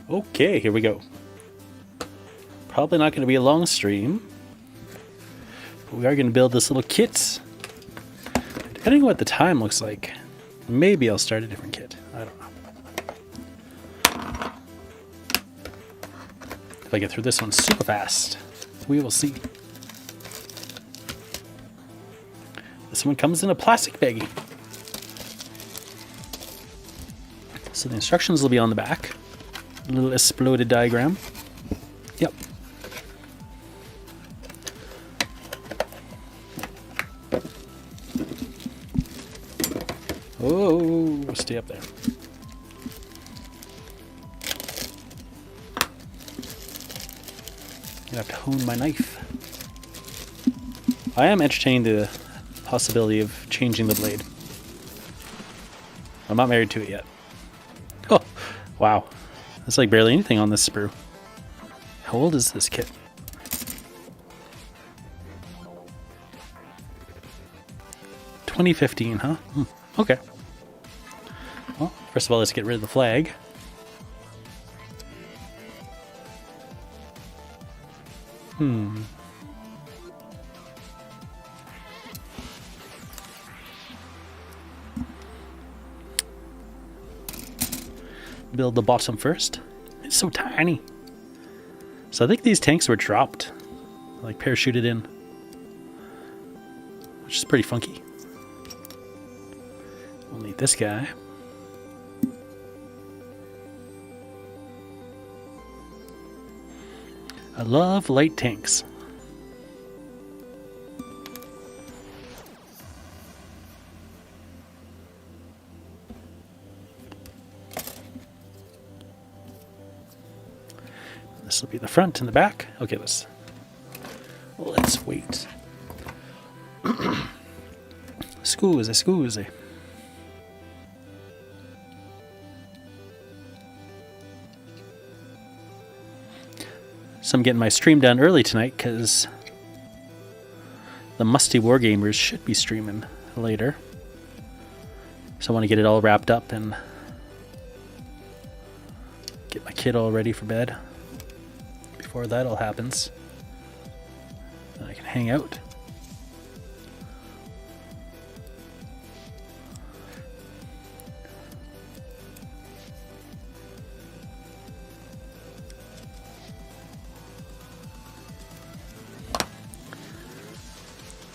Okay, here we go. Probably not going to be a long stream. But we are going to build this little kit. Depending on what the time looks like, maybe I'll start a different kit. I don't know. If I get through this one super fast, we will see. This one comes in a plastic baggie. So the instructions will be on the back. A little exploded diagram. Yep. Oh, stay up there. Gonna have to hone my knife. I am entertaining the possibility of changing the blade. I'm not married to it yet. Oh, wow. That's like barely anything on this sprue. How old is this kit? $2015, huh? Okay. Well, first of all, let's get rid of the flag. Build the bottom first. It's so tiny. So I think these tanks were dropped, like parachuted in, which is pretty funky. We'll need this guy. I love light tanks. This will be the front and the back. Okay, let's wait. Scusi. So I'm getting my stream done early tonight because the Musty Wargamers should be streaming later. So I want to get it all wrapped up and get my kid all ready for bed before that all happens. Then I can hang out.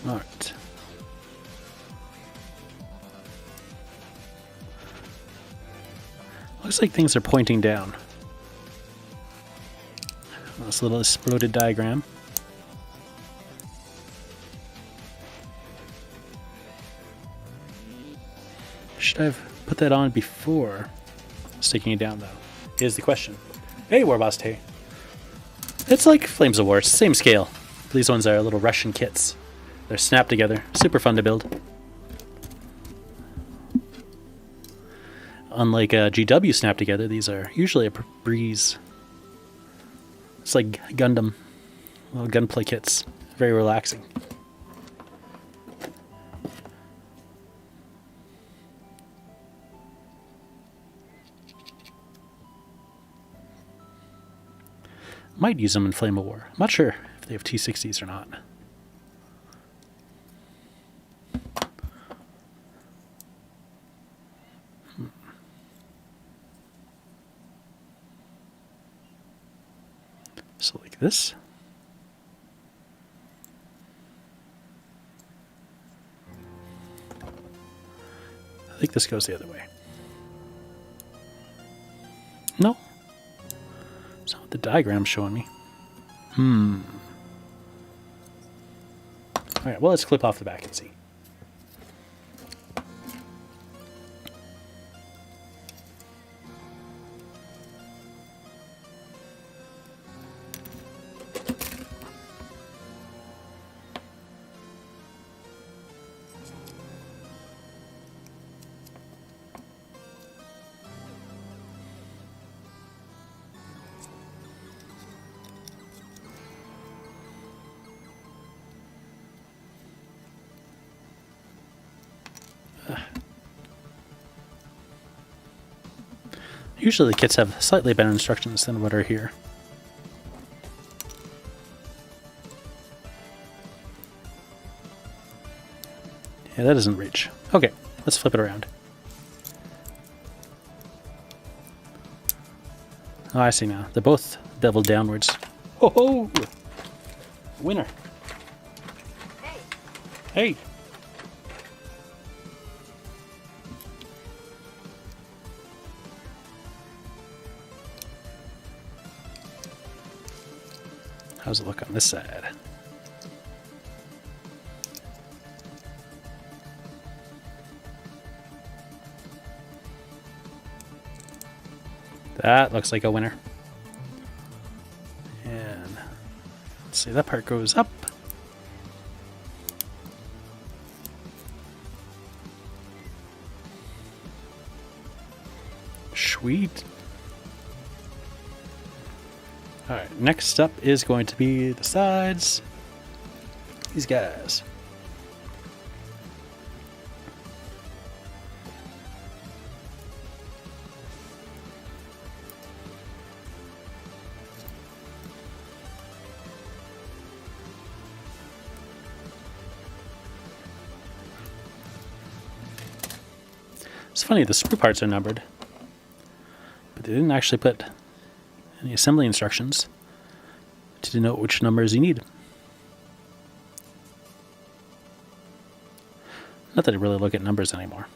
Alright. Looks like things are pointing down. This little exploded diagram. Should I have put that on before sticking it down, though? Is the question. Hey, Warboss Tay. It's like Flames of War. It's the same scale. These ones are little Russian kits. They're snapped together. Super fun to build. Unlike a GW snap together, these are usually a breeze. It's like Gundam. Little gunplay kits. Very relaxing. Might use them in Flame of War. I'm not sure if they have T60s or not. So like this. I think this goes the other way. No. That's not what the diagram's showing me. Alright, well, let's clip off the back and see. Usually the kits have slightly better instructions than what are here. Yeah, that doesn't reach. Okay, let's flip it around. Oh, I see now. They're both beveled downwards. Ho ho! Winner. Hey! How's it look on this side? That looks like a winner. And let's see, that part goes up. Sweet. Alright, next up is going to be the sides. These guys. It's funny, the screw parts are numbered, but they didn't actually put any assembly instructions to denote which numbers you need. Not that I really look at numbers anymore.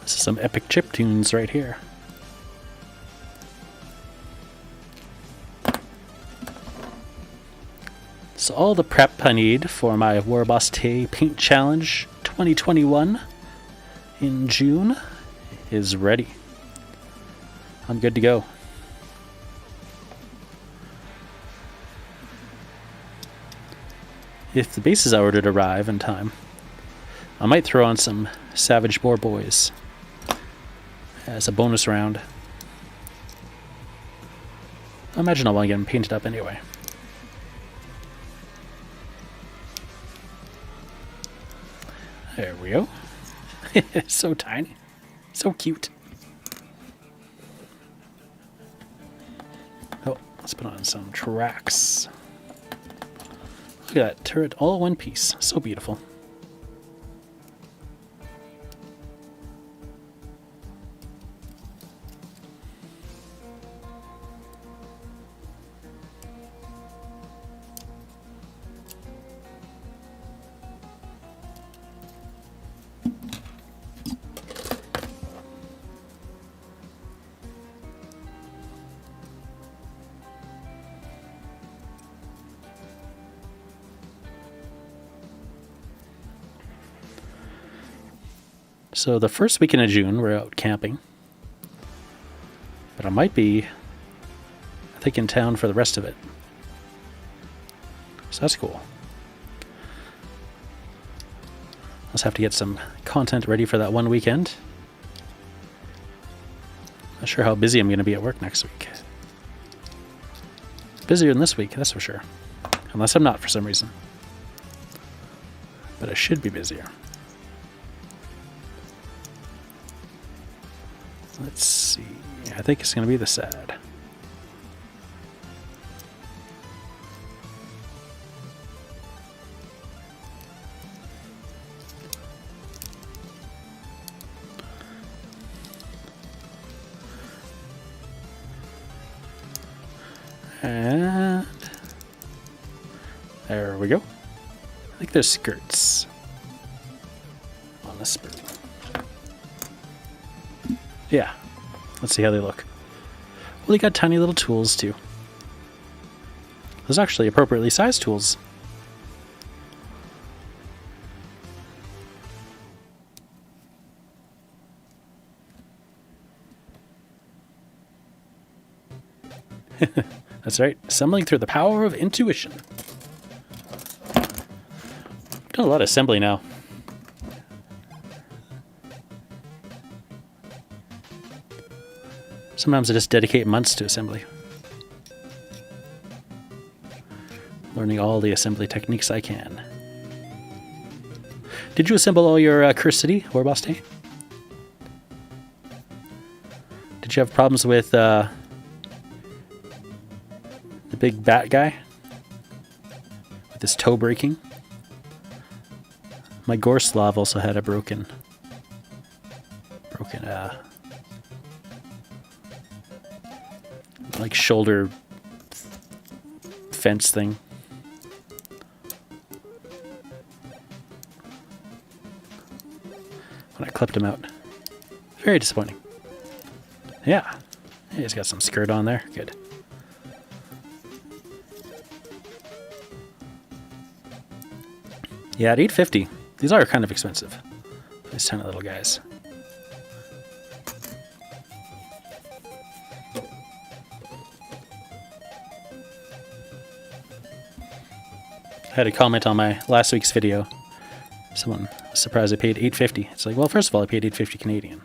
This is some epic chip tunes right here. So all the prep I need for my Warboss Paint Challenge 2021 in June is ready. I'm good to go. If the bases I ordered arrive in time, I might throw on some Savage Boar Boys as a bonus round. I imagine I'll want to get them painted up anyway. There we go. So tiny. So cute. Oh, let's put on some tracks. Look at that turret all one piece. So beautiful. So the first weekend of June, we're out camping. But I might be, I think, in town for the rest of it. So that's cool. I'll just have to get some content ready for that one weekend. Not sure how busy I'm going to be at work next week. Busier than this week, that's for sure. Unless I'm not for some reason. But I should be busier. Let's see. I think it's going to be the sad. And there we go. I think there's skirts on the skirt. Yeah, let's see how they look. Well, they got tiny little tools too. Those are actually appropriately sized tools. That's right, assembling through the power of intuition. I've done a lot of assembly now. Sometimes I just dedicate months to assembly. Learning all the assembly techniques I can. Did you assemble all your Cursed City, Warboss Day? Did you have problems with the big bat guy? With his toe breaking? My Gorslav also had a broken like shoulder fence thing. When I clipped him out. Very disappointing. Yeah. He's got some skirt on there. Good. Yeah, at $8.50. These are kind of expensive. These tiny little guys. I had a comment on my last week's video. Someone was surprised I paid $8.50. It's like, well, first of all, I paid $8.50 Canadian.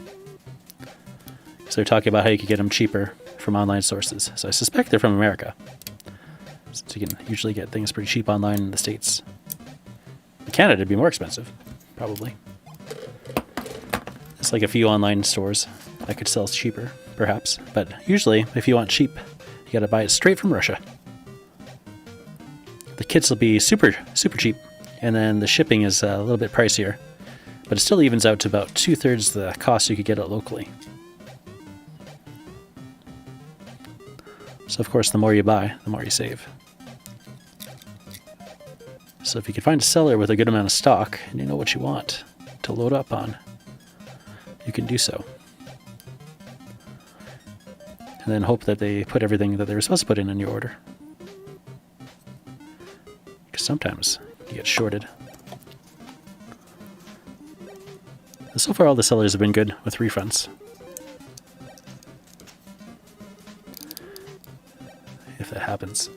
So they're talking about how you could get them cheaper from online sources. So I suspect they're from America. So you can usually get things pretty cheap online in the States. In Canada, it'd be more expensive, probably. It's like a few online stores that could sell cheaper, perhaps. But usually, if you want cheap, you gotta buy it straight from Russia. The kits will be super cheap, and then the shipping is a little bit pricier, but it still evens out to about 2/3 the cost you could get it locally. So of course, the more you buy, the more you save. So if you can find a seller with a good amount of stock, and you know what you want to load up on, you can do so. And then hope that they put everything that they were supposed to put in your order. Sometimes you get shorted. So far all the sellers have been good with refunds. If that happens.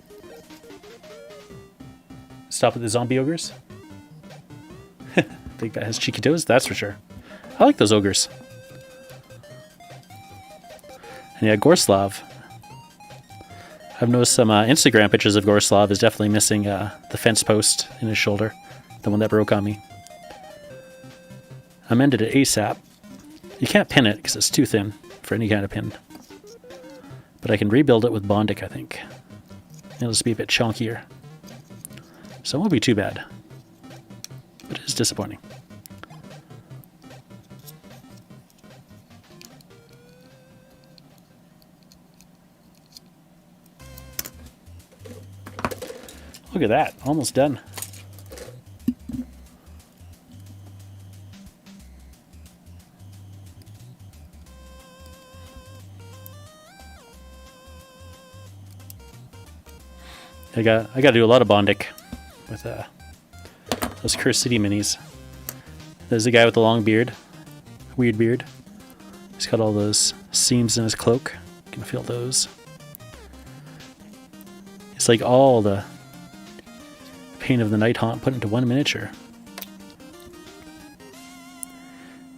Stop at the zombie ogres? Big Bat has cheeky toes, that's for sure. I like those ogres. And yeah, Gorslav. I've noticed some Instagram pictures of Gorslav is definitely missing the fence post in his shoulder, the one that broke on me. I mended it ASAP. You can't pin it because it's too thin for any kind of pin. But I can rebuild it with Bondic, I think. It'll just be a bit chunkier. So it won't be too bad. But it is disappointing. Look at that, almost done. I got to do a lot of Bondic with those Cursed City minis. There's a guy with the long beard, weird beard. He's got all those seams in his cloak. You can feel those. It's like all the pain of the Night Haunt put into one miniature.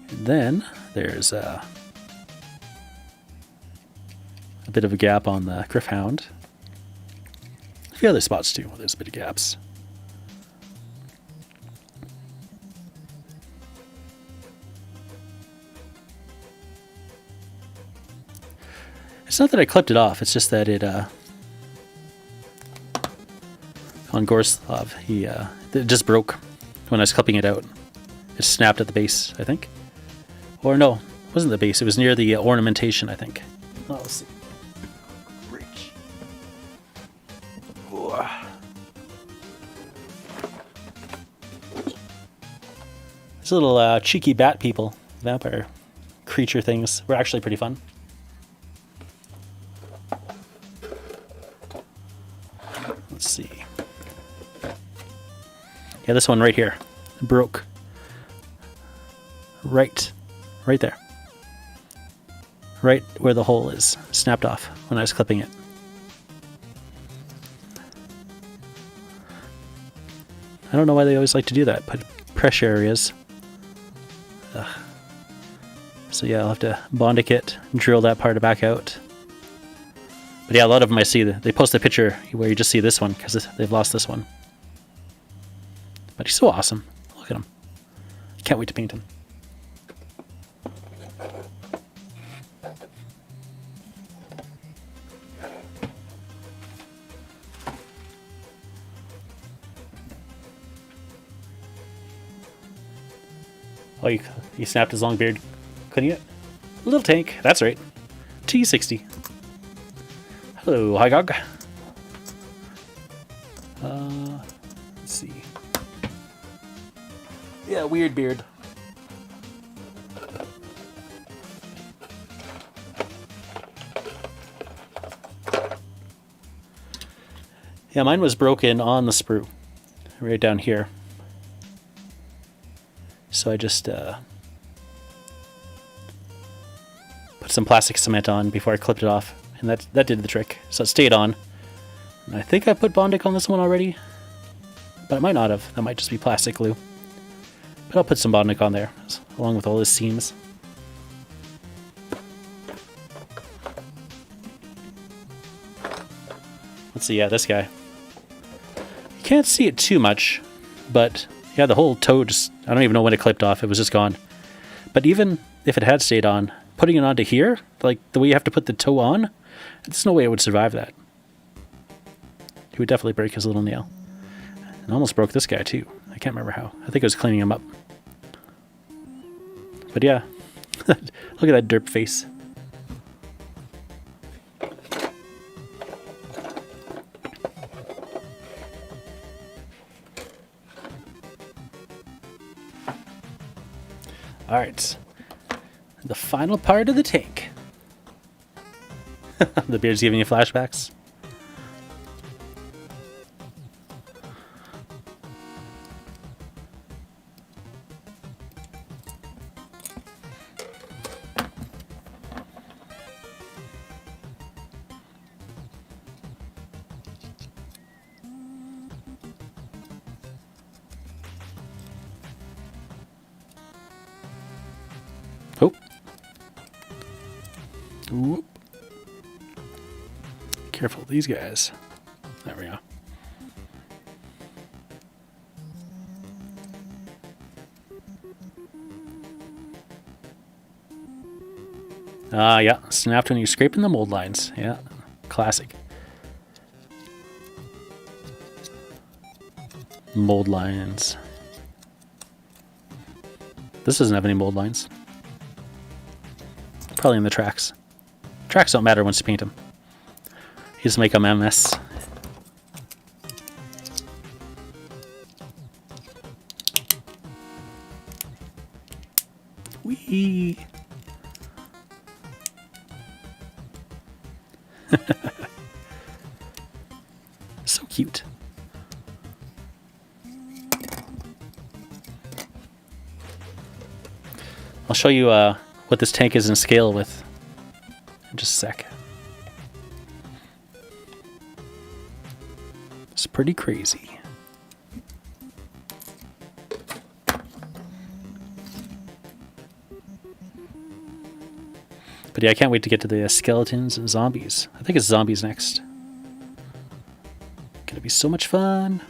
And then there's a bit of a gap on the Griffhound. A few other spots too, where there's a bit of gaps. It's not that I clipped it off, it's just that it on Gorslav, it just broke when I was clipping it out. It snapped at the base, I think. Or no, it wasn't the base, it was near the ornamentation, I think. Oh, let's see. Reach. These little cheeky bat people, vampire creature things, were actually pretty fun. Let's see. Yeah, this one right here broke. Right there. Right where the hole is. Snapped off when I was clipping it. I don't know why they always like to do that. Put pressure areas. Ugh. So yeah, I'll have to Bondic it, drill that part back out. But yeah, a lot of them I see, they post a picture where you just see this one because they've lost this one. But he's so awesome. Look at him. Can't wait to paint him. Oh, you snapped his long beard, couldn't you? Little tank, that's right. T60. Hello, Hygog. Let's see. Yeah, weird beard. Yeah, mine was broken on the sprue, right down here. So I just put some plastic cement on before I clipped it off, and that did the trick. So it stayed on. And I think I put Bondic on this one already, but I might not have. That might just be plastic glue. But I'll put some Bondic on there, along with all his seams. Let's see, yeah, this guy. You can't see it too much, but yeah, the whole toe just, I don't even know when it clipped off. It was just gone. But even if it had stayed on, putting it onto here, like the way you have to put the toe on, there's no way it would survive that. He would definitely break his little nail. And almost broke this guy too. I can't remember how. I think I was cleaning him up. But yeah, look at that derp face. All right, the final part of the tank. The beard's giving you flashbacks. Oh. Whoop. Careful, these guys. There we go. Yeah, snapped when you're scraping the mold lines. Yeah, classic. Mold lines. This doesn't have any mold lines. Probably in the tracks. Tracks don't matter once you paint them. You just make them MS. Whee! So cute. I'll show you what this tank is in scale with in just a sec. It's pretty crazy. But yeah, I can't wait to get to the skeletons and zombies. I think it's zombies next. Gonna be so much fun.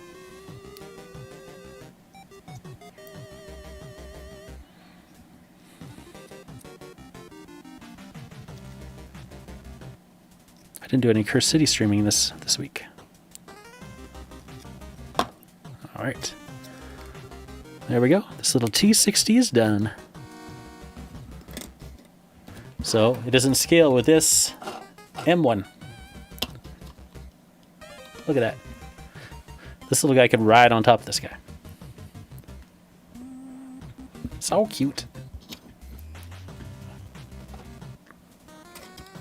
I didn't do any Curse City streaming this week. All right. There we go. This little T60 is done. So it doesn't scale with this M1. Look at that. This little guy could ride on top of this guy. So cute.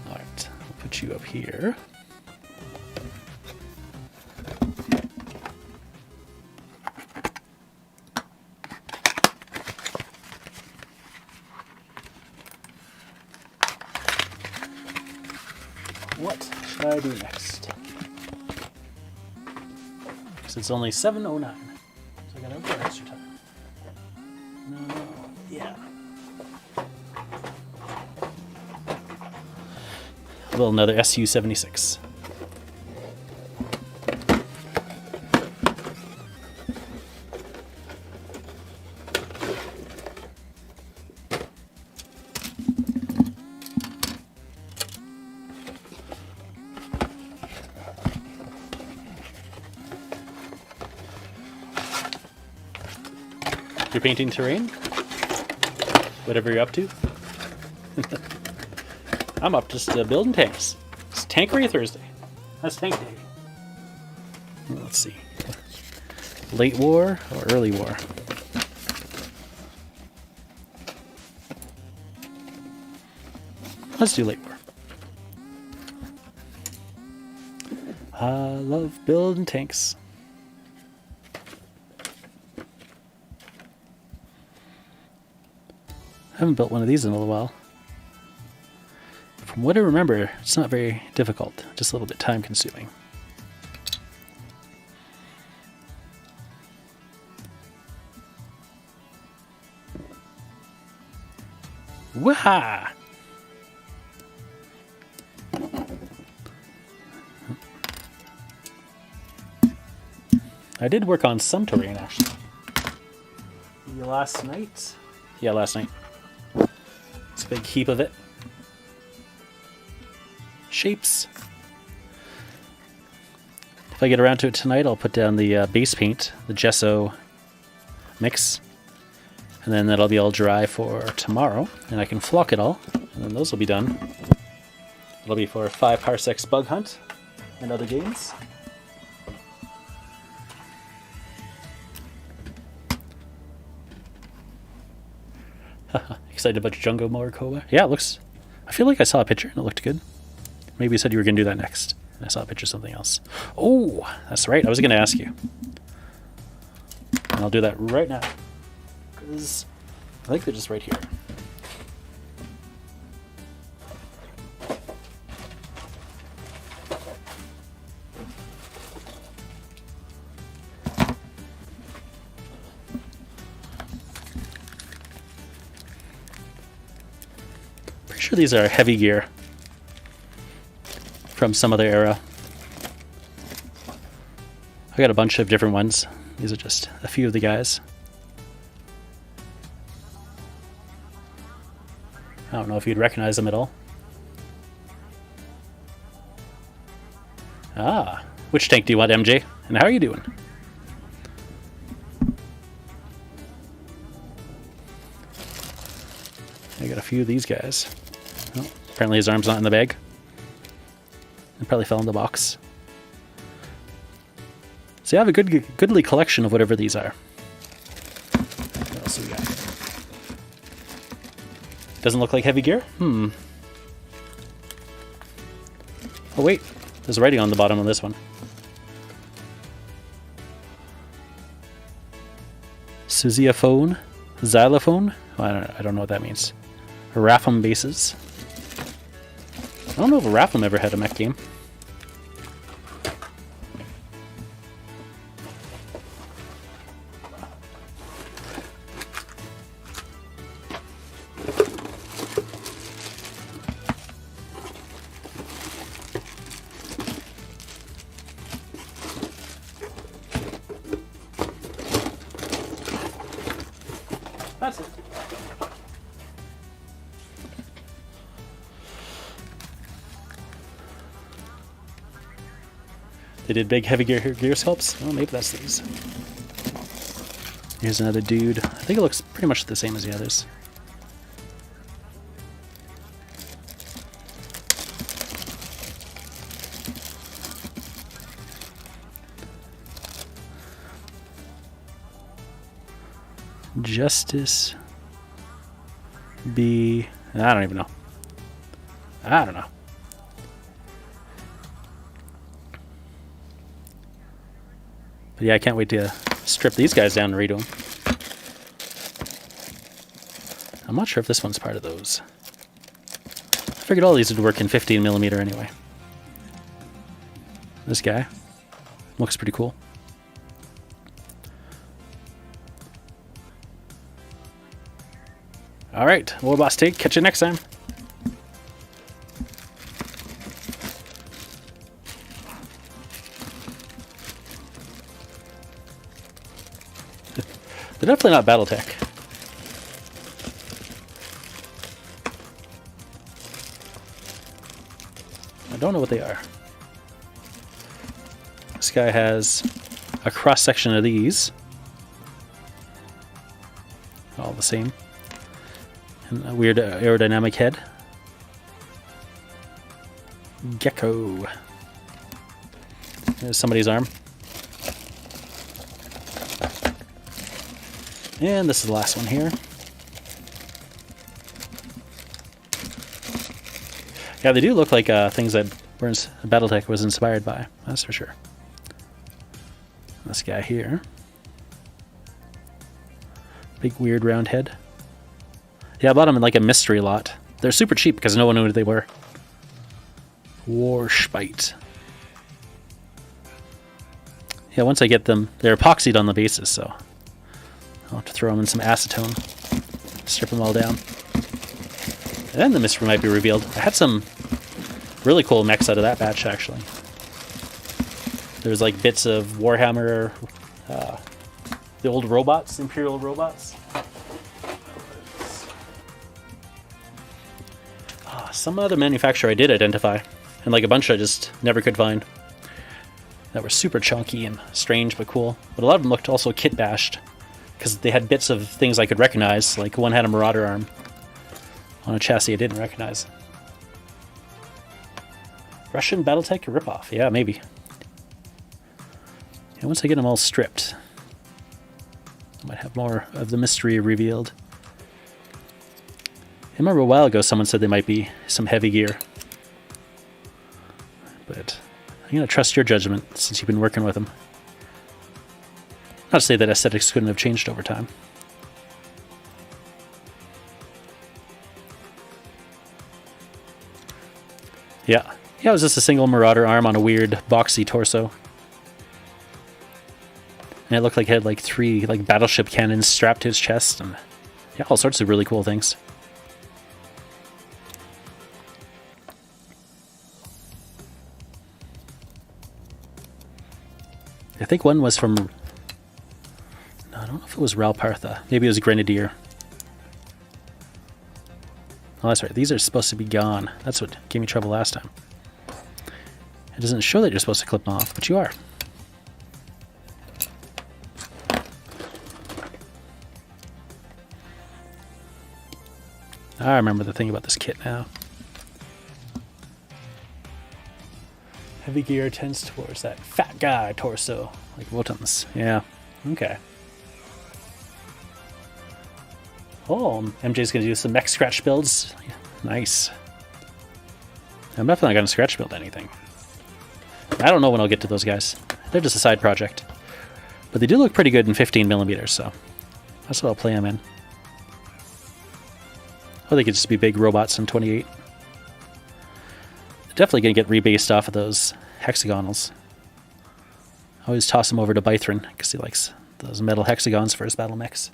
All right, I'll put you up here. What should I do next? Because it's only 7:09. So I got a little extra time. No, yeah. A little another SU-76. You're painting terrain? Whatever you're up to? I'm up just building tanks. It's Tankery Thursday. That's tank day. Let's see. Late war or early war? Let's do late war. I love building tanks. I haven't built one of these in a little while. From what I remember, it's not very difficult, just a little bit time consuming. Waha! I did work on some terrain actually. Last night? Yeah, last night. It's a big heap of it. Shapes. If I get around to it tonight, I'll put down the base paint, the gesso mix, and then that'll be all dry for tomorrow, and I can flock it all, and then those will be done. It'll be for 5 parsecs bug hunt and other games. Excited about Jungo Morikowa. Yeah, it looks... I feel like I saw a picture and it looked good. Maybe you said you were going to do that next. And I saw a picture of something else. Oh, that's right. I was going to ask you. And I'll do that right now. Because I think they're just right here. Sure, these are heavy gear from some other era. I got a bunch of different ones. These are just a few of the guys. I don't know if you'd recognize them at all. Ah, which tank do you want, MJ? And how are you doing? I got a few of these guys. Oh, apparently his arm's not in the bag. It probably fell in the box. So you have a goodly collection of whatever these are. What else do we got? Doesn't look like heavy gear? Oh wait, there's writing on the bottom of this one. Sousaphone? Xylophone? Oh, I don't know what that means. Rapham bases. I don't know if Rapham ever had a mech game. That's it. They did big heavy gear sculpts. Oh, maybe that's these. Here's another dude. I think it looks pretty much the same as the others. Justice B. I don't even know. I don't know. But yeah, I can't wait to strip these guys down and redo them. I'm not sure if this one's part of those. I figured all these would work in 15mm anyway. This guy looks pretty cool. All right, War Boss Take. Catch you next time. They're definitely not BattleTech. I don't know what they are. This guy has a cross section of these. All the same. And a weird aerodynamic head. Gecko. There's somebody's arm. And this is the last one here. Yeah, they do look like things that BattleTech was inspired by. That's for sure. This guy here. Big weird round head. Yeah, I bought them in like a mystery lot. They're super cheap because no one knew what they were. Warspite. Yeah, once I get them, they're epoxied on the bases, so I'll have to throw them in some acetone, strip them all down. And then the mystery might be revealed. I had some really cool mechs out of that batch, actually. There's like bits of Warhammer, the old robots, Imperial robots. Some other manufacturer I did identify, and like a bunch I just never could find. That were super chunky and strange but cool. But a lot of them looked also kit bashed, because they had bits of things I could recognize, like one had a Marauder arm on a chassis I didn't recognize. Russian BattleTech ripoff, yeah, maybe. And once I get them all stripped, I might have more of the mystery revealed. I remember a while ago someone said they might be some heavy gear. But I'm going to trust your judgment since you've been working with them. Not to say that aesthetics couldn't have changed over time. Yeah. Yeah, it was just a single Marauder arm on a weird boxy torso. And it looked like it had like 3 like battleship cannons strapped to his chest, and yeah, all sorts of really cool things. I think one was from, no, I don't know if it was Ralpartha. Maybe it was Grenadier. Oh, that's right. These are supposed to be gone. That's what gave me trouble last time. It doesn't show that you're supposed to clip them off, but you are. I remember the thing about this kit now. Heavy gear tends towards that fat guy torso, like Wotan's. Yeah, okay. Oh, MJ's going to do some mech scratch builds. Nice. I'm definitely not going to scratch build anything. I don't know when I'll get to those guys. They're just a side project. But they do look pretty good in 15mm, so that's what I'll play them in. Or they could just be big robots in 28. Definitely going to get rebased off of those hexagonals. I always toss him over to Bythron because he likes those metal hexagons for his battle mechs.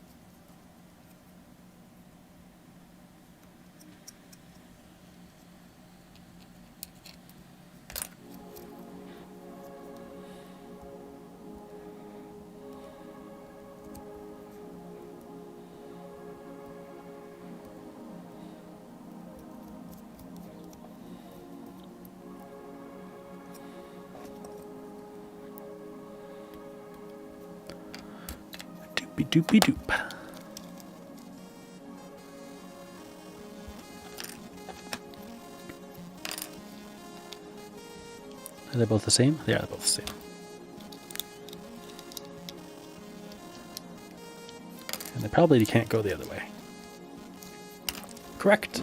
Doopy doop. Are they both the same? They are both the same. And they probably can't go the other way. Correct.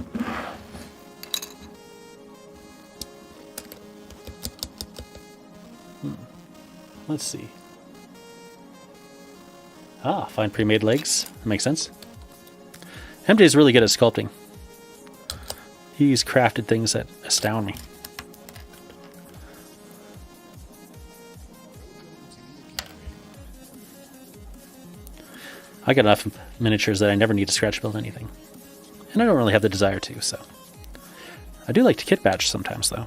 Let's see. Ah, find pre-made legs. That makes sense. MJ's really good at sculpting. He's crafted things that astound me. I got enough miniatures that I never need to scratch build anything. and I don't really have the desire to, so. I do like to kit batch sometimes, though.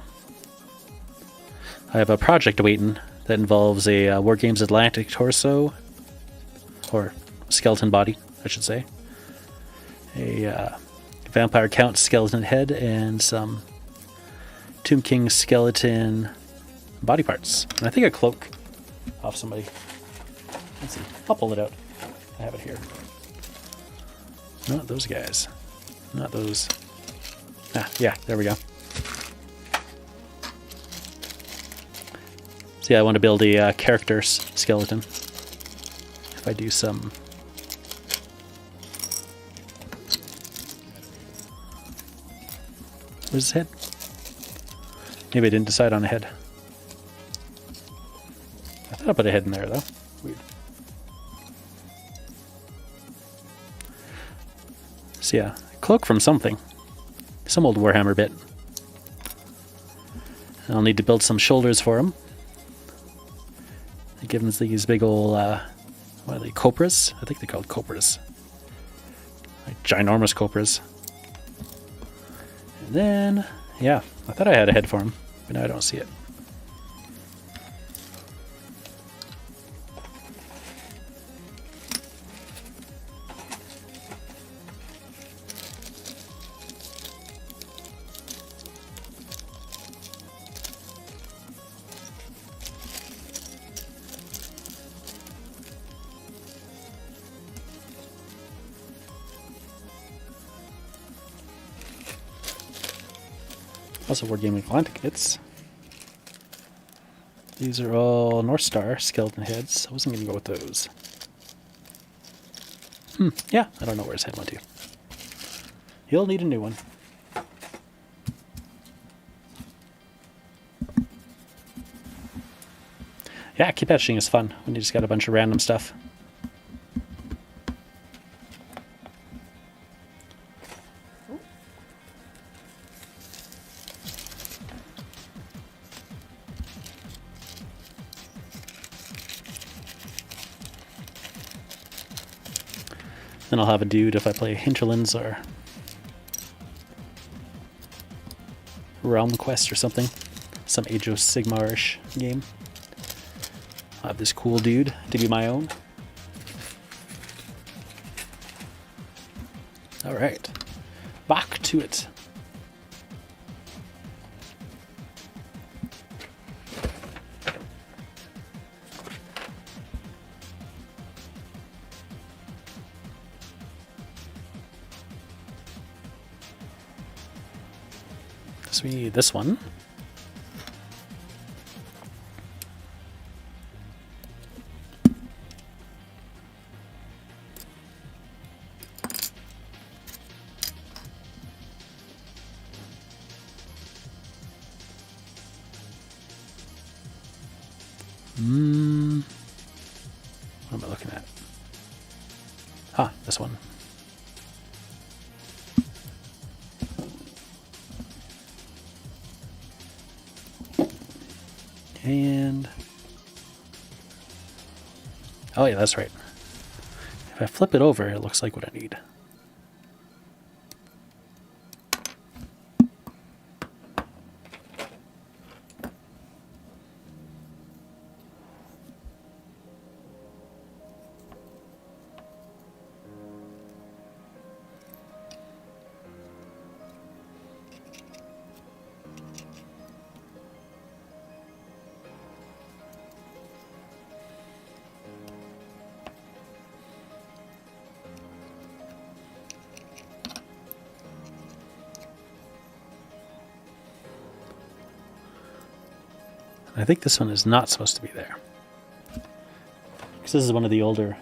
I have a project waiting that involves a War Games Atlantic torso, or skeleton body, I should say. A Vampire Count skeleton head, and some Tomb King skeleton body parts. And I think a cloak off somebody. Let's see. I'll pull it out. I have it here. Not those guys. Not those. Ah, yeah, there we go. So yeah, I want to build a character skeleton. If I do some... Where's his head? Maybe I didn't decide on a head. I thought I put a head in there, though. Weird. So yeah, cloak from something. Some old Warhammer bit. I'll need to build some shoulders for him. I give him these big old, what are they, cobras? I think they're called cobras. Like ginormous cobras. And then, yeah, I thought I had a head for him, but now I don't see it. Also, Wargaming Atlantic kits. These are all North Star skeleton heads. I wasn't going to go with those. Yeah, I don't know where his head went to. He'll need a new one. Yeah, kit batching is fun when you just got a bunch of random stuff. Then I'll have a dude if I play Hinterlands or Realm Quest or something. Some Age of Sigmar-ish game. I'll have this cool dude to be my own. Alright. Back to it. So we need this one. What am I looking at? Ah, this one. And oh yeah, that's right. If I flip it over, it looks like what I need. I think this one is not supposed to be there. Because this is one of the older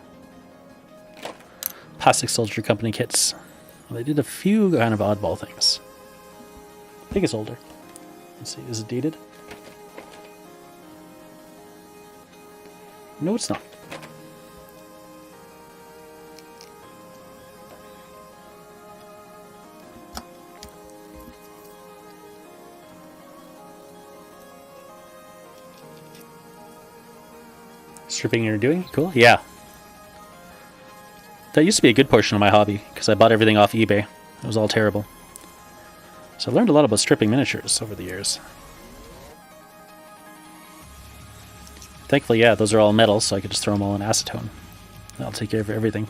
Plastic Soldier Company kits. Well, they did a few kind of oddball things. I think it's older. Let's see, is it dated? No, it's not. Stripping you're doing? Cool. Yeah. That used to be a good portion of my hobby, because I bought everything off eBay. It was all terrible. So I learned a lot about stripping miniatures over the years. Thankfully, yeah, those are all metal, so I could just throw them all in acetone. That'll take care of everything.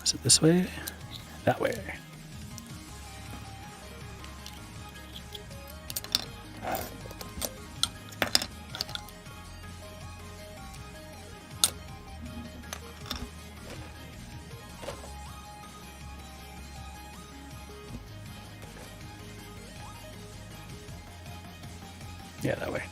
Is it this way? That way. Yeah, that way.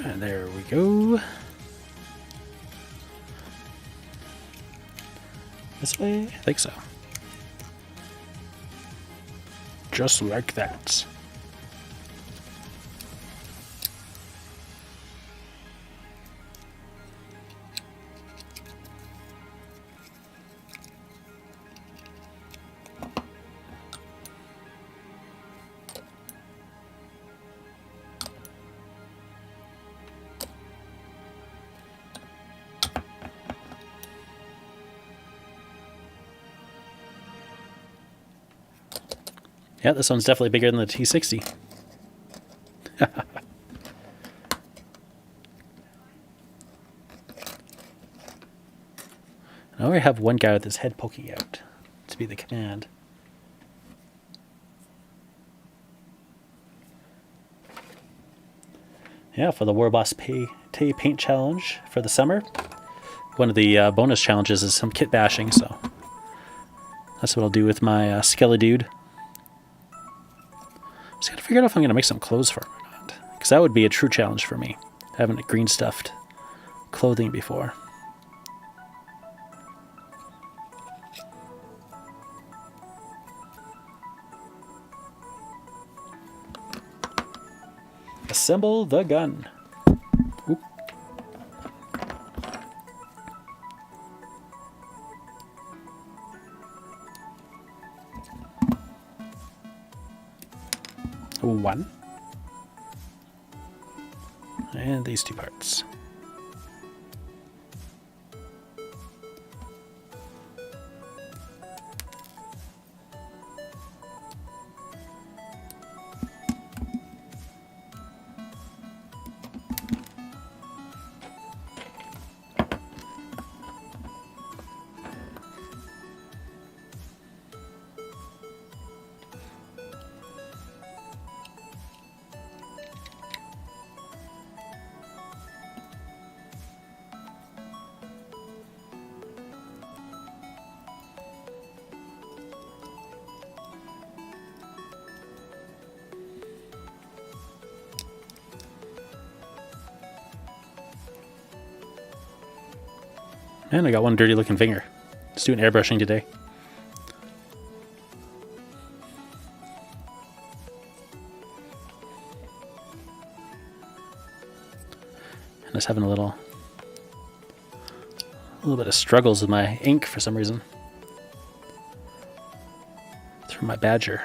And there we go. This way? I think so. Just like that. Yeah, this one's definitely bigger than the T60. I already have one guy with his head poking out to be the command. Yeah, for the Warboss Tay Paint Challenge for the summer. One of the bonus challenges is some kit bashing, so that's what I'll do with my Skelly Dude. Just gotta figure out if I'm gonna make some clothes for him or not, because that would be a true challenge for me. I haven't green stuffed clothing before. Assemble the gun. Oop. One. And these two parts. Man, I got one dirty looking finger. Just doing airbrushing today. And just having a little bit of struggles with my ink for some reason. Through my Badger.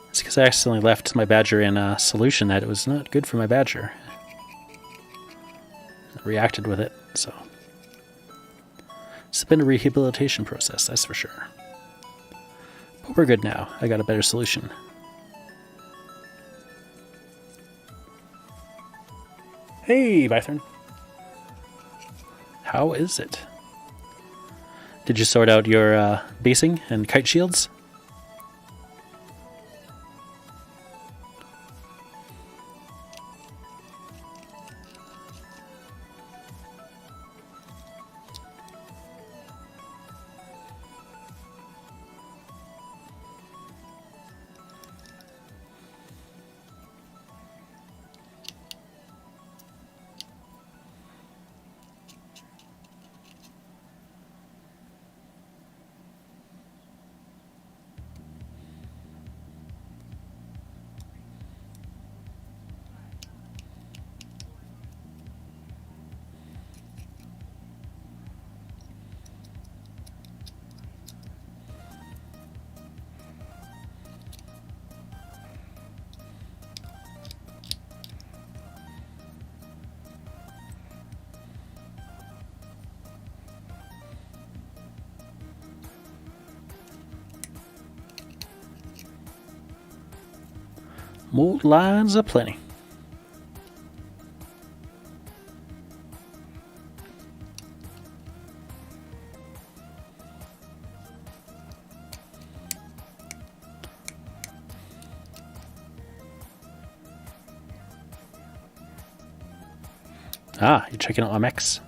It's because I accidentally left my Badger in a solution that it was not good for my Badger. Reacted with it, so it's been a rehabilitation process, that's for sure. But we're good now. I got a better solution. Hey, Bythorn. How is it? Did you sort out your basing and kite shields? Mold lines aplenty. Ah, you're checking out my mechs.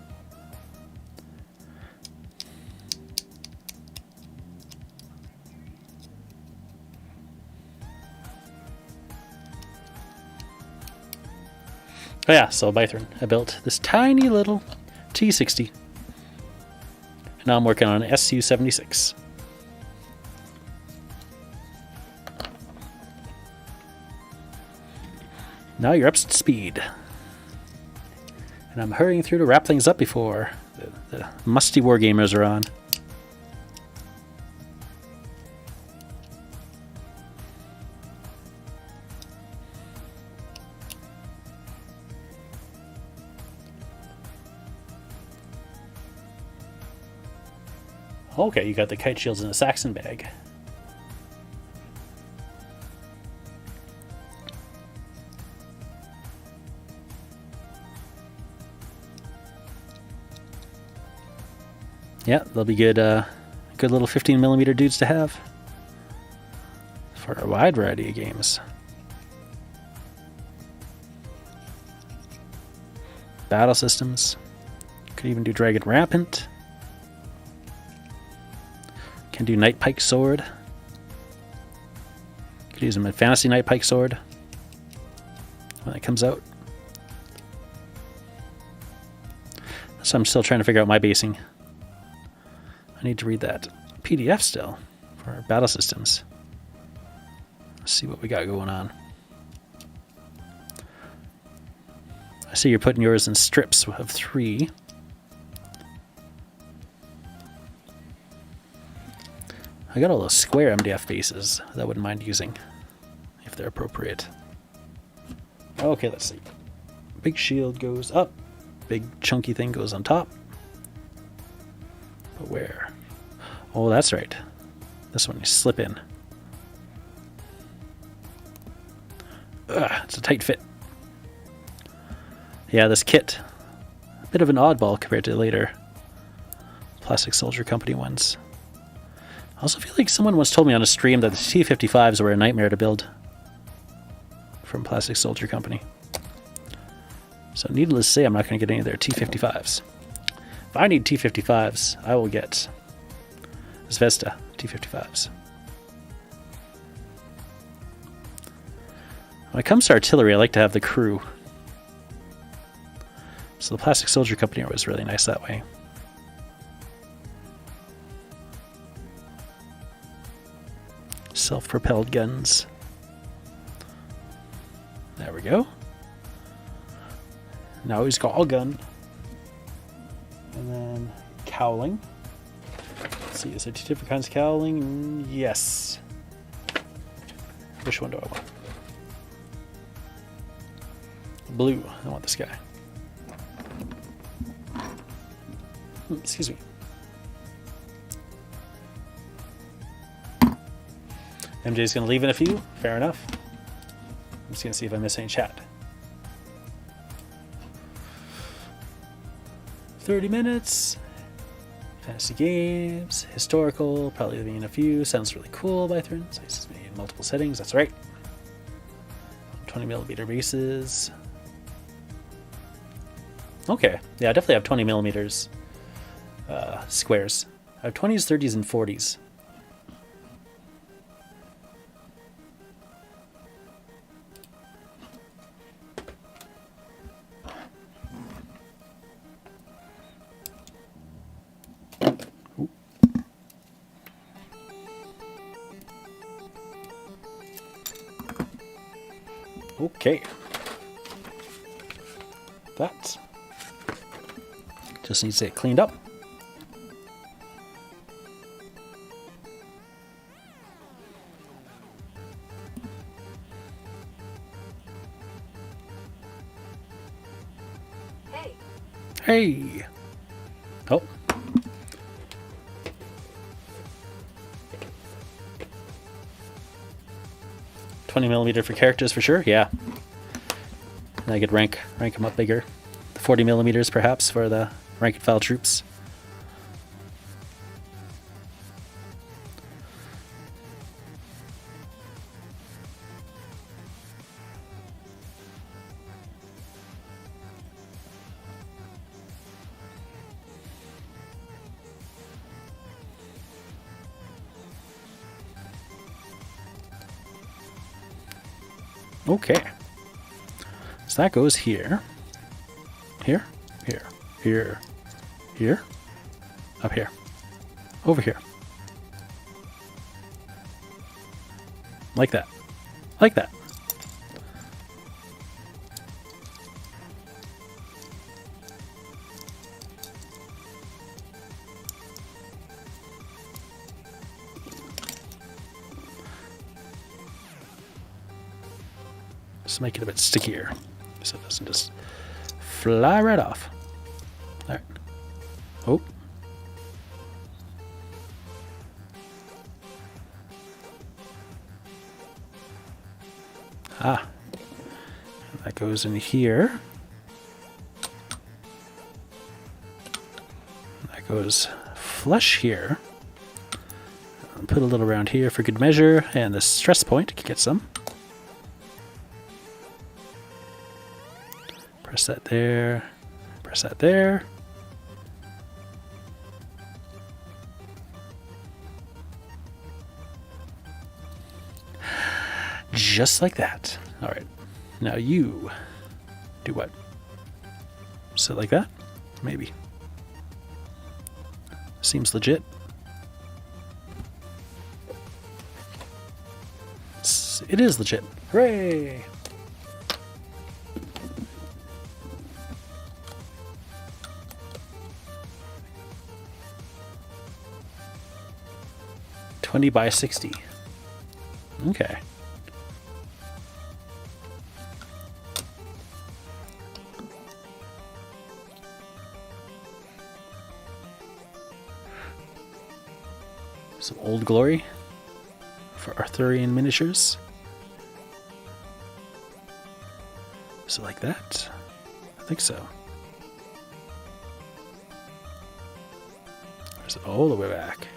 Oh yeah, so Bythron, I built this tiny little T60. And now I'm working on an SU-76. Now you're up to speed. And I'm hurrying through to wrap things up before the musty wargamers are on. Okay, you got the kite shields in a Saxon bag. Yeah, they'll be good, good little 15mm dudes to have for a wide variety of games. Battle systems. Could even do Dragon Rampant. Can do Night Pike Sword. Could use them in Fantasy Night Pike Sword when it comes out. So I'm still trying to figure out my basing. I need to read that PDF still for our battle systems. Let's see what we got going on. I see you're putting yours in strips of 3. I got all those square MDF bases that I wouldn't mind using if they're appropriate. Okay, let's see. Big shield goes up. Big chunky thing goes on top. But where? Oh, that's right. This one you slip in. Ugh, it's a tight fit. Yeah, this kit, a bit of an oddball compared to later Plastic Soldier Company ones. I also feel like someone once told me on a stream that the T-55s were a nightmare to build from Plastic Soldier Company. So needless to say, I'm not going to get any of their T-55s. If I need T-55s, I will get Zvezda T-55s. When it comes to artillery, I like to have the crew. So the Plastic Soldier Company was really nice that way. Self-propelled guns. There we go. Now he's got a gun. And then cowling. Let's see, is there 2 different kinds of cowling? Yes. Which one do I want? Blue. I want this guy. Excuse me. MJ's going to leave in a few. Fair enough. I'm just going to see if I miss any chat. 30 minutes. Fantasy games. Historical. Probably leaving in a few. Sounds really cool, Bythron. So he's made multiple settings. That's right. 20mm bases. Okay. Yeah, I definitely have 20mm squares. I have 20s, 30s, and 40s. Okay. That just needs to get cleaned up. Hey! Oh. 20mm for characters for sure, yeah. And I could rank them up bigger. The 40mm perhaps for the rank and file troops. Okay, so that goes here, here, here, here, here, up here, over here, like that, like that. Just make it a bit stickier so it doesn't just fly right off. All right. Oh. Ah. And that goes in here. That goes flush here. I'll put a little around here for good measure, and the stress point can get some. Press that there, press that there. Just like that. All right, now you do what? Sit like that? Maybe. Seems legit. It is legit. Hooray! by 60. Okay. Some Old Glory for Arthurian miniatures. So like that? I think so. There's it all the way back.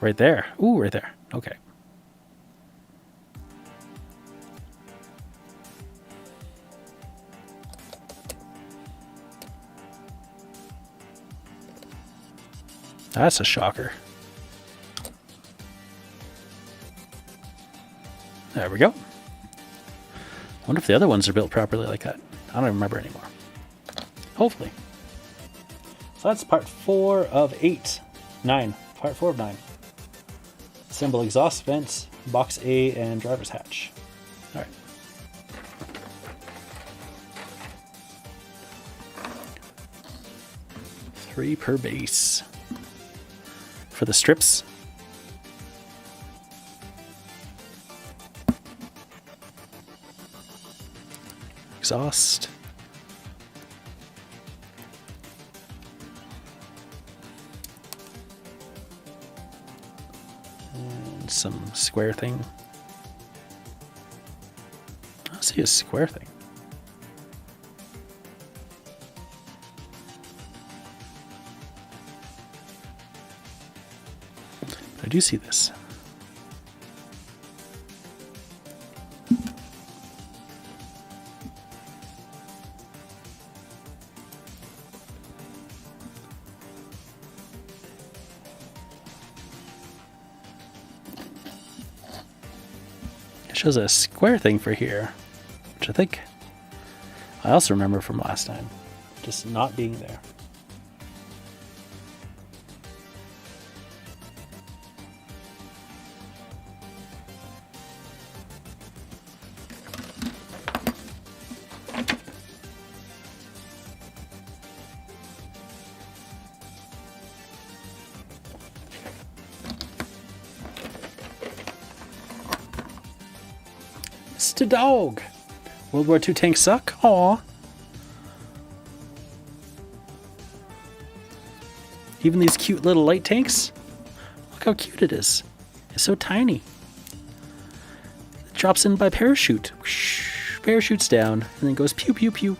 Right there. Ooh, right there. Okay. That's a shocker. There we go. I wonder if the other ones are built properly like that. I don't remember anymore. Hopefully. So that's part 4 of 8. 9. Part 4 of 9. Assemble exhaust vents, box A, and driver's hatch. All right. Three per base. For the strips. Exhaust. Some square thing. I see a square thing. I do see this. Shows a square thing for here, which I think I also remember from last time, just not being there. Dog. World War II tanks suck? Aw. Even these cute little light tanks? Look how cute it is. It's so tiny. drops in by parachute. Whoosh, parachutes down, and then goes pew pew pew.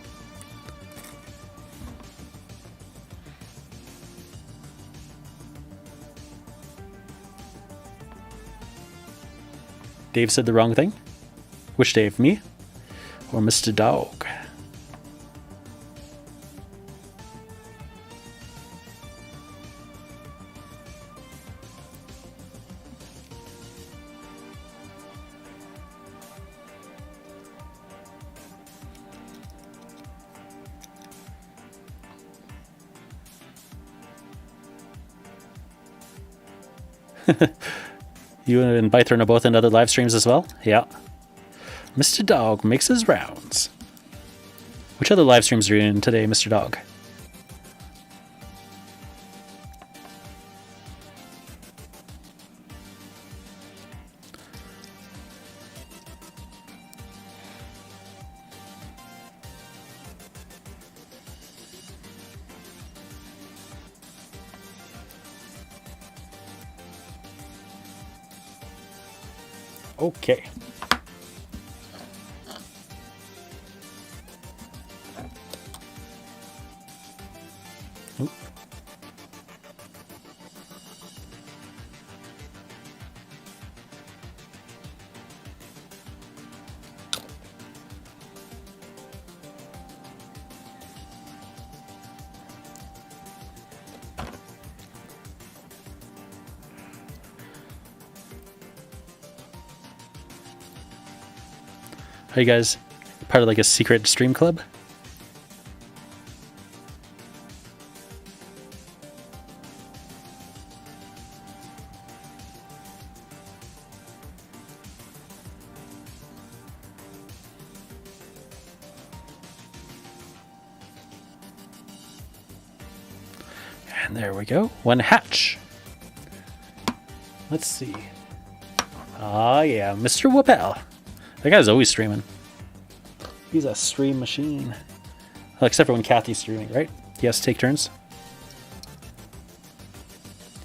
Dave said the wrong thing. Which Dave, me or Mr. Dog? You and Bythorn are both in other live streams as well? Yeah. Mr. Dog makes his rounds. Which other live streams are you in today, Mr. Dog? Okay. Oop. Are you guys part of like a secret stream club? And there we go. One hatch. Let's see. Ah, yeah, Mr. Whoopel. That guy's always streaming. He's a stream machine. Well, except for when Kathy's streaming, right? He has to take turns.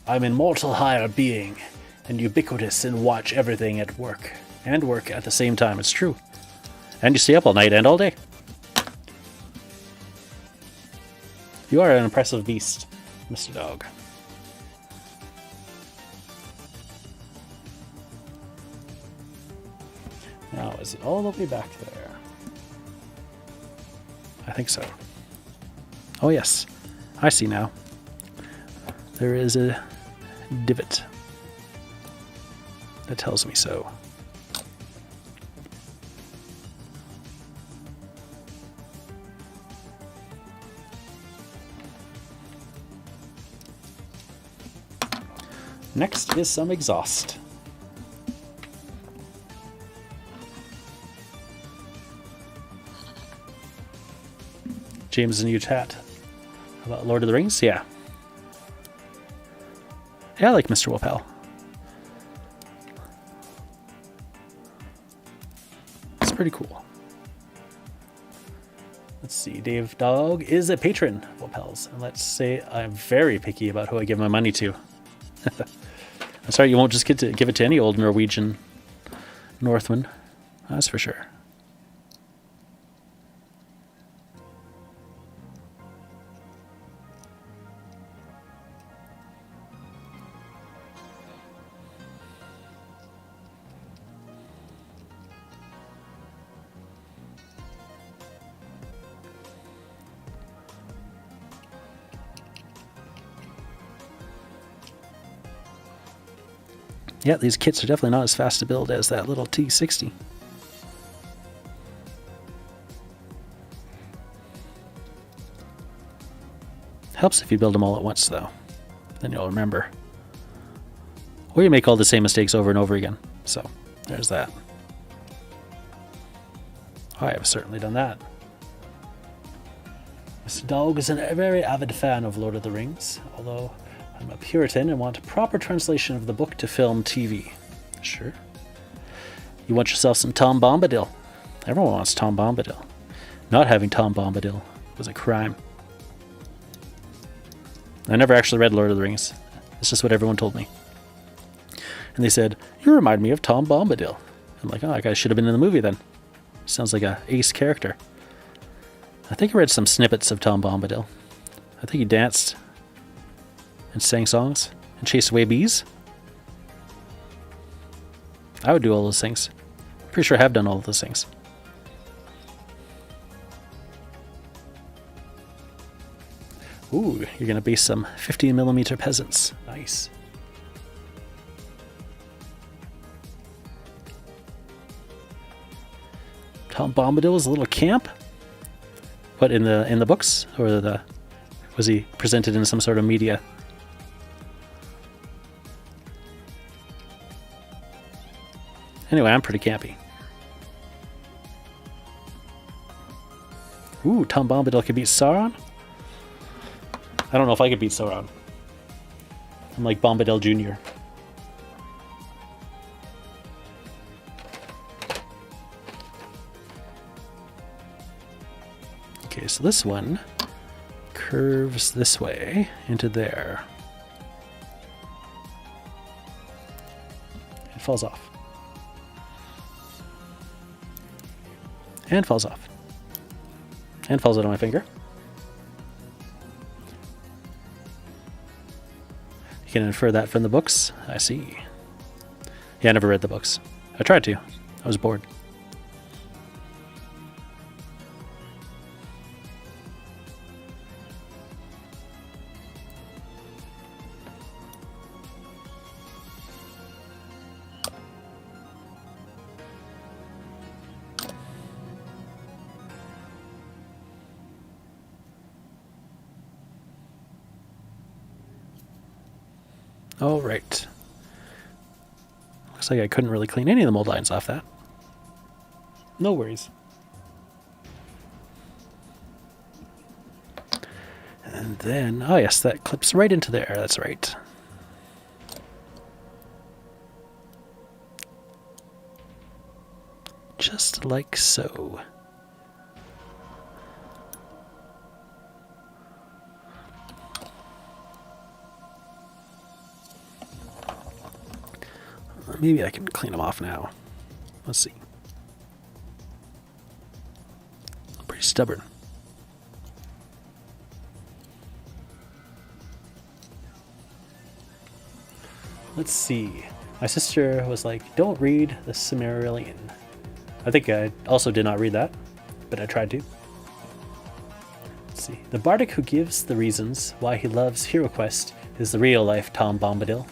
I'm immortal higher being and ubiquitous and watch everything at work. And work at the same time, it's true. And you stay up all night and all day. You are an impressive beast, Mr. Dog. Now, is it all the way back there? I think so. Oh yes, I see now. There is a divot that tells me so. Next is some exhaust. James, a new chat about Lord of the Rings? Yeah. Yeah, I like Mr. Whoopel. It's pretty cool. Let's see. Dave Dog is a patron of Whoopel's. And let's say I'm very picky about who I give my money to. I'm sorry, you won't just get to give it to any old Norwegian Northman. That's for sure. Yeah, these kits are definitely not as fast to build as that little T60. Helps if you build them all at once, though. Then you'll remember. Or you make all the same mistakes over and over again. So, there's that. I have certainly done that. Mr. Dog is a very avid fan of Lord of the Rings, although I'm a Puritan and want a proper translation of the book to film TV. Sure. You want yourself some Tom Bombadil. Everyone wants Tom Bombadil. Not having Tom Bombadil was a crime. I never actually read Lord of the Rings. It's just what everyone told me. And they said, you remind me of Tom Bombadil. I'm like, oh, that guy should have been in the movie then. Sounds like a ace character. I think I read some snippets of Tom Bombadil. I think he danced and sang songs and chased away bees. I would do all those things. Pretty sure I have done all of those things. Ooh, you're gonna base some 15mm peasants. Nice. Tom Bombadil was a little camp. What, in the books, or was he presented in some sort of media? Anyway, I'm pretty campy. Ooh, Tom Bombadil could beat Sauron? I don't know if I could beat Sauron. I'm like Bombadil Jr. Okay, so this one curves this way into there. It falls off. And falls off. And falls out of my finger. You can infer that from the books. I see. Yeah, I never read the books. I tried to. I was bored. All right. Looks like I couldn't really clean any of the mold lines off that. No worries. And then, oh yes, that clips right into there. That's right. Just like so. Maybe I can clean them off now. Let's see. I'm pretty stubborn. Let's see. My sister was like, don't read the Silmarillion. I think I also did not read that, but I tried to. Let's see. The bardic who gives the reasons why he loves Hero Quest is the real life Tom Bombadil.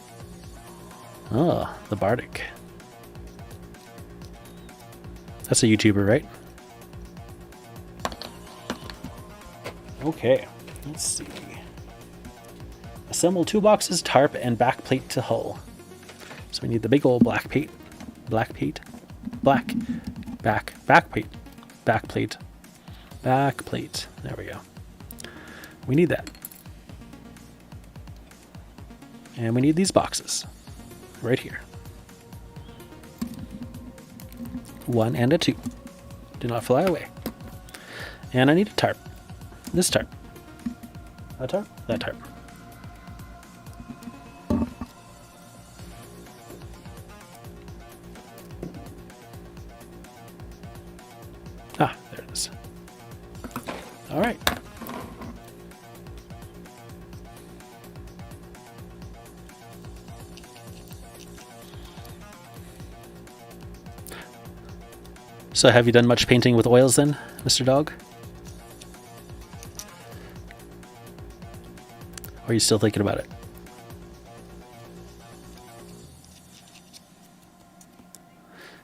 Oh, the bardic. That's a YouTuber, right? Okay, let's see. Assemble 2 boxes, tarp, and backplate to hull. So we need the big old backplate. Backplate. There we go. We need that. And we need these boxes. Right here. 1 and a 2. Do not fly away. And I need a tarp. This tarp. That tarp? That tarp. Ah, there it is. All right. So have you done much painting with oils then, Mr. Dog? Or are you still thinking about it?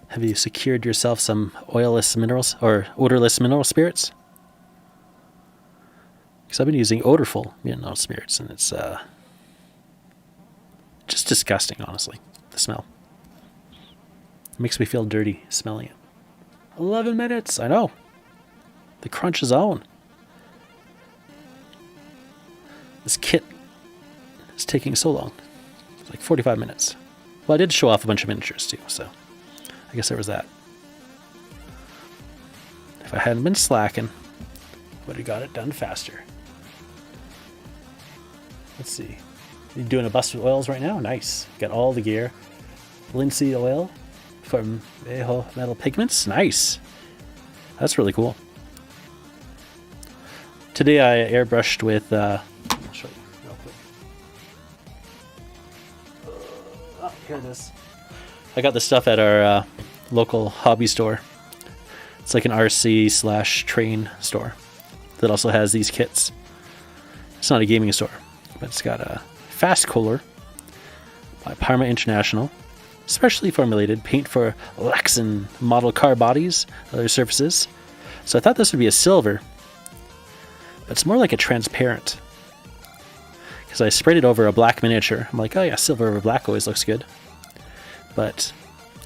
Have you secured yourself some oilless minerals or odorless mineral spirits? Because I've been using odorful mineral spirits and it's just disgusting, honestly, the smell. It makes me feel dirty smelling it. 11 minutes, I know. The crunch is on. This kit is taking so long. It's like 45 minutes. Well, I did show off a bunch of miniatures too, so I guess there was that. If I hadn't been slacking, would have got it done faster. Let's see. You doing a bust with oils right now? Nice. Got all the gear. Linseed oil, from metal pigments. Nice. That's really cool. Today I airbrushed with, I'll show you real quick. Oh, here it is. I got this stuff at our local hobby store. It's like an RC/train store that also has these kits. It's not a gaming store, but it's got a fast cooler by Parma International, specially formulated paint for Lexan model car bodies, other surfaces. So I thought this would be a silver, but it's more like a transparent. Because I sprayed it over a black miniature. I'm like, oh yeah, silver over black always looks good. But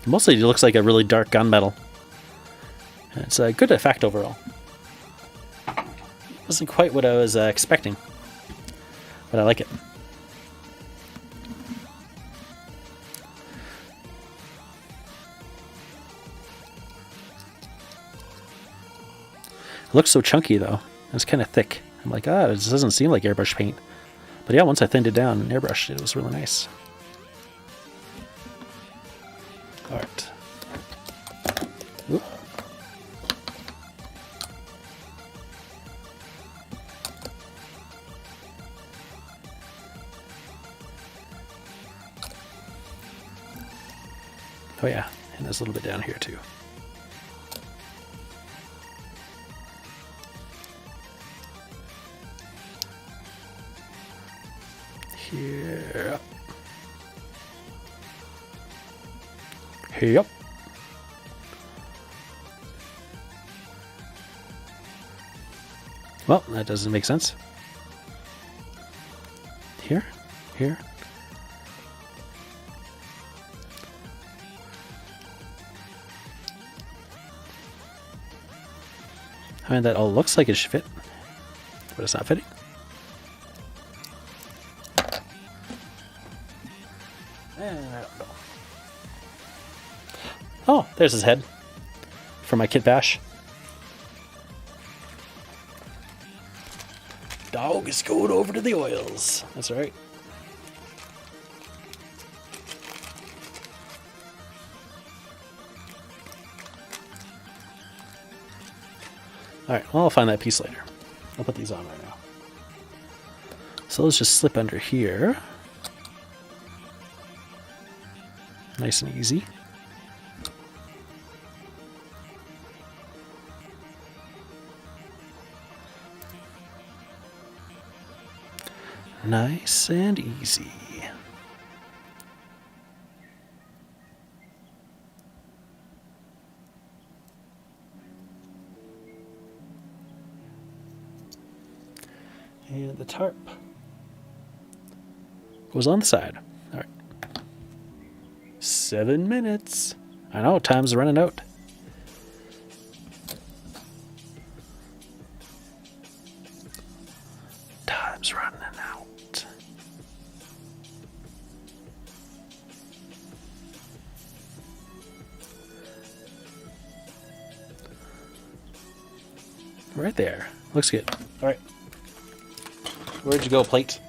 mostly it looks like a really dark gunmetal. And it's a good effect overall. Wasn't quite what I was expecting, but I like it. It looks so chunky though. It's kind of thick. I'm like, this doesn't seem like airbrush paint. But yeah, once I thinned it down and airbrushed it, it was really nice. Alright. Oh yeah, and there's a little bit down here too. Here. Yep. Well, that doesn't make sense. Here. I mean, that all looks like it should fit, but it's not fitting. Oh, there's his head for my kit bash. Dog is going over to the oils. That's right. Alright, well, I'll find that piece later. I'll put these on right now. So let's just slip under here. Nice and easy. Nice and easy. And the tarp goes on the side. All right. 7 minutes. I know, time's running out. Time's running out. Right there. Looks good. All right. Where'd you go, plate?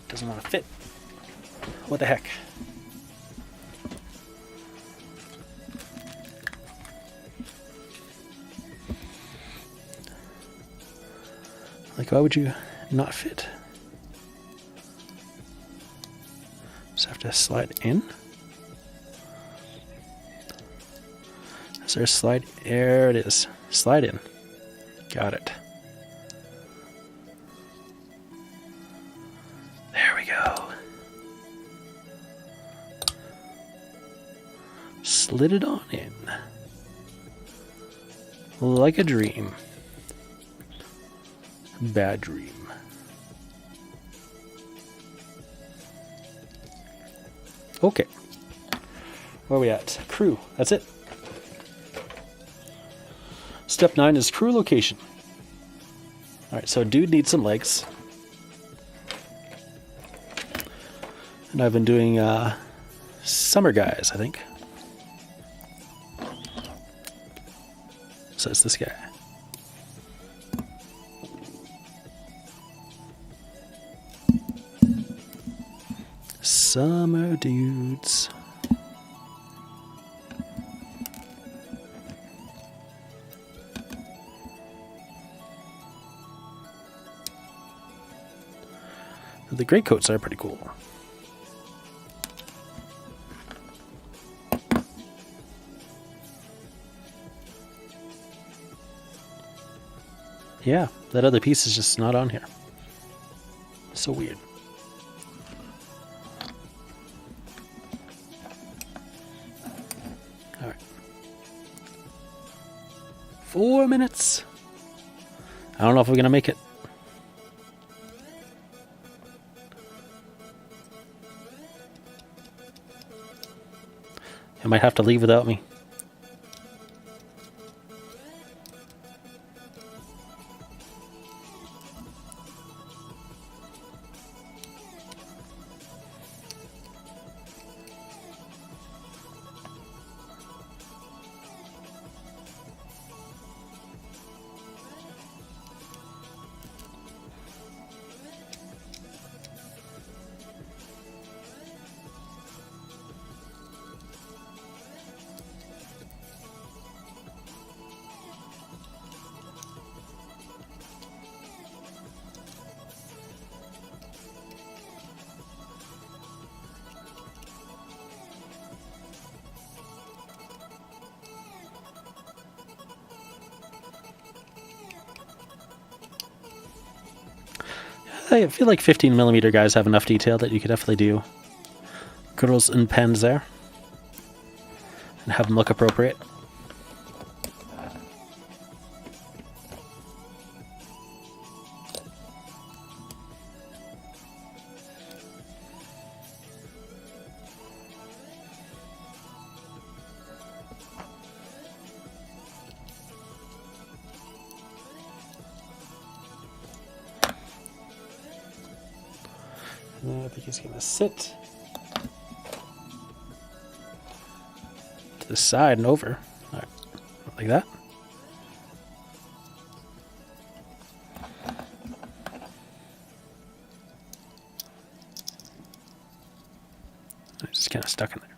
Doesn't want to fit. What the heck? Like, why would you not fit? Just have to slide in. Is there a slide? There it is. Slide in. Got it. There we go. Slid it on in. Like a dream. Bad dream. Okay. Where are we at? Crew. That's it. Step 9 is crew location. Alright, so dude needs some legs. And I've been doing summer guys, I think. So it's this guy. Summer dudes. The greatcoats are pretty cool. Yeah, that other piece is just not on here. So weird. All right. 4 minutes. I don't know if we're gonna make it. You might have to leave without me. I feel like 15mm guys have enough detail that you could definitely do girls and pens there and have them look appropriate. I think he's going to sit to the side and over. All right. Like that. It's just kind of stuck in there.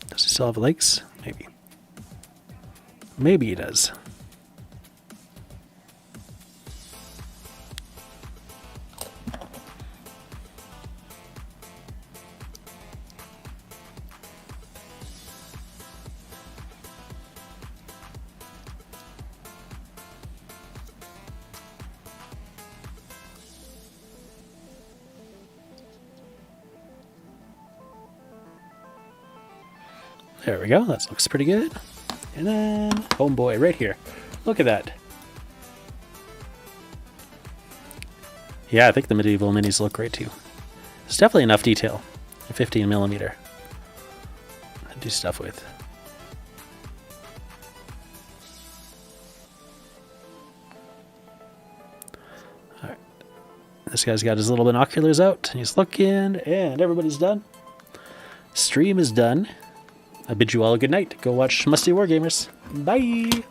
Does he still have legs? Maybe. Maybe he does. There we go. That looks pretty good. And then, homeboy, right here. Look at that. Yeah, I think the medieval minis look great too. There's definitely enough detail. A 15mm to do stuff with. All right. This guy's got his little binoculars out. He's looking, and everybody's done. Stream is done. I bid you all a good night. Go watch Musty Wargamers. Bye!